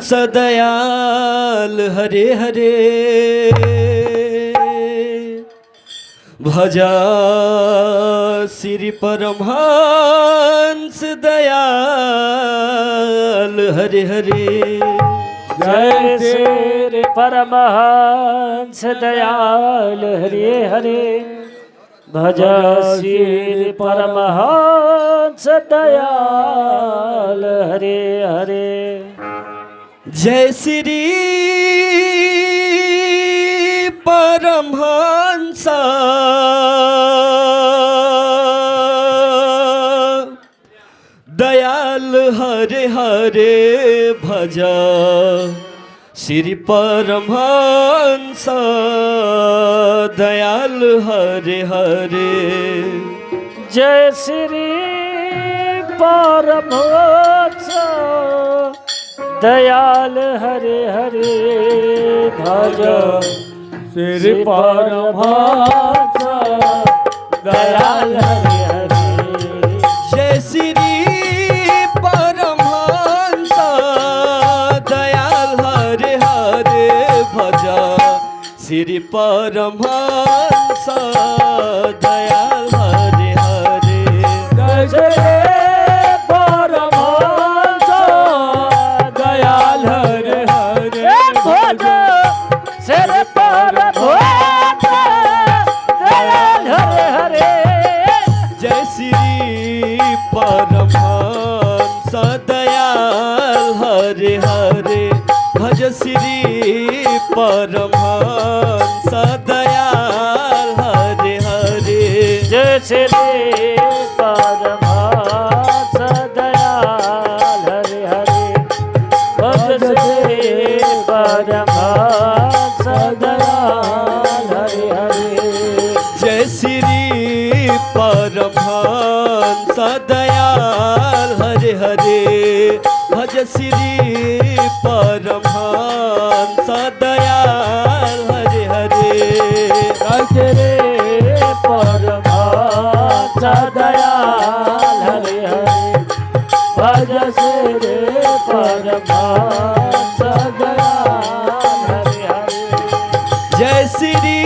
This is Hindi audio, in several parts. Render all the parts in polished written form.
सदयाल हरे हरे भजा श्री परमहंस दयाल हरे हरे। जय श्री परमहंस दयाल हरे हरे भजा श्री परमहंस दयाल हरे हरे। जय श्री परमहंस दयाल हरे हरे भजा श्री परमहंस दयाल हरे हरे। जय श्री परमहंस दयाल हरे हरे भजा श्री परमहंस दयाल हरे हरे। जय श्री परमहंस दयाल हरे हरे भजा श्री परमहंस दयाल हरे हरे। जय परमहंस दयाल हरे हरे भजा श्री परमहंस दयाल हरे हरे। जय श्री परमहंस दयाल हरे हरे भज श्री परमहंस दयाल हरे हरे। जय श्री परमहंस दयाल हरे हरे भज श्री परमहंस दयाल हरे हरे। जय श्री परमहंस दयाल हरे हरे भज श्री परमहंस दयाल हरे हरे। श्री परमहंस दयाल हरे हरे भज श्री परमहंस दयाल हरे हरे। जय श्री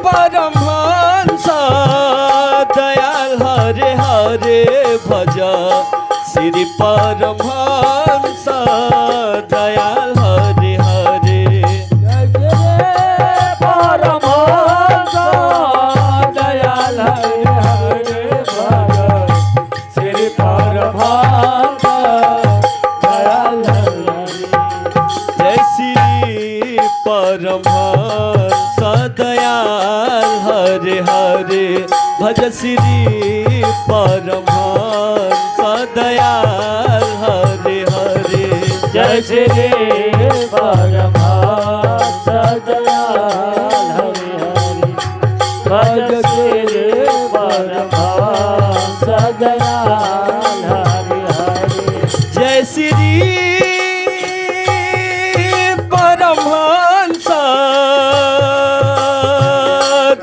परमहंस दयाल हरे हरे भजा श्री परमहंस दयाल हरे हरे। परमहंस दयाल हरे हरे भजा श्री परमहंस दयाल हरे हरे। जय श्री परमहंस दयाल हरे हरे भज श्री परमहंस दयाल हरे हरे। जय श्री परमहंस दयाल हरे हरे भज श्री परमहंस दयाल हरे हरे। जय श्री परमहंस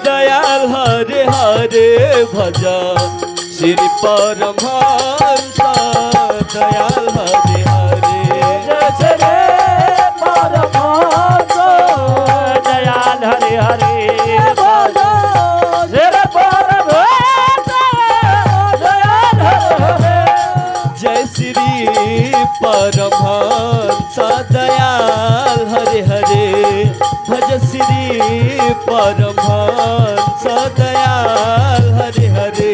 दयाल हरे हरे भजा श्री परमहंस दयाल हरे हरे। जय श्री परमहंस दयाल हरे हरे भजा श्री परमहंस दयाल हरे हरे। जय श्री परमहंस दयाल हरे हरे भज श्री परमहंस दयाल हरे हरे।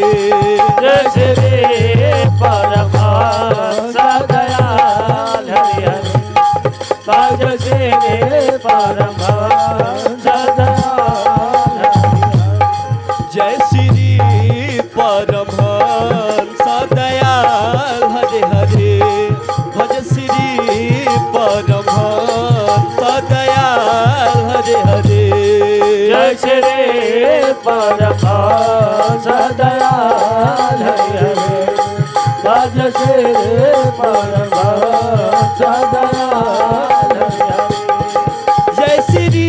जय श्री परमहंस दयाल हरे हरे भज श्री परमहंस दयाल हरे हरे। जय श्री परमहंस दयाल हरे हरे भज श्री परमहंस दयाल हरे हरे। जय श्री परमहंस दयाल हरे हरे भज श्री परमहंस दयाल हरे हरे। जय श्री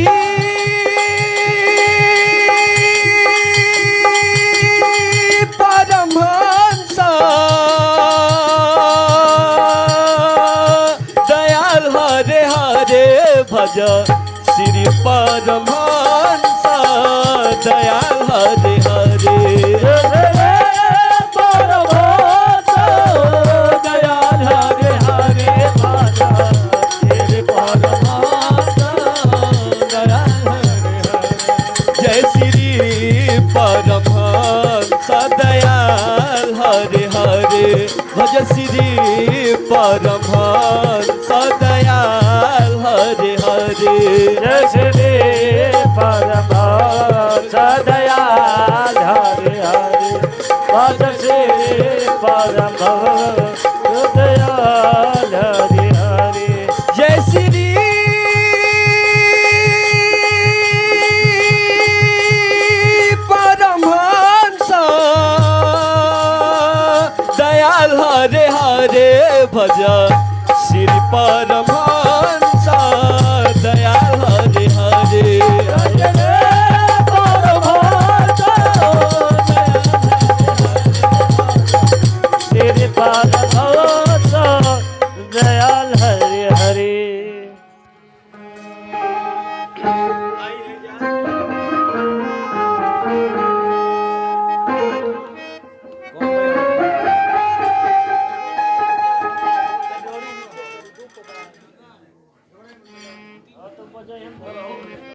परमहंस दयाल हरे हरे भज श्री परमहंस दयाल हरे हरे जय श्री परमहंस दयाल हरे हरे भज श्री परमहंस दयाल हरे हरे जय श्री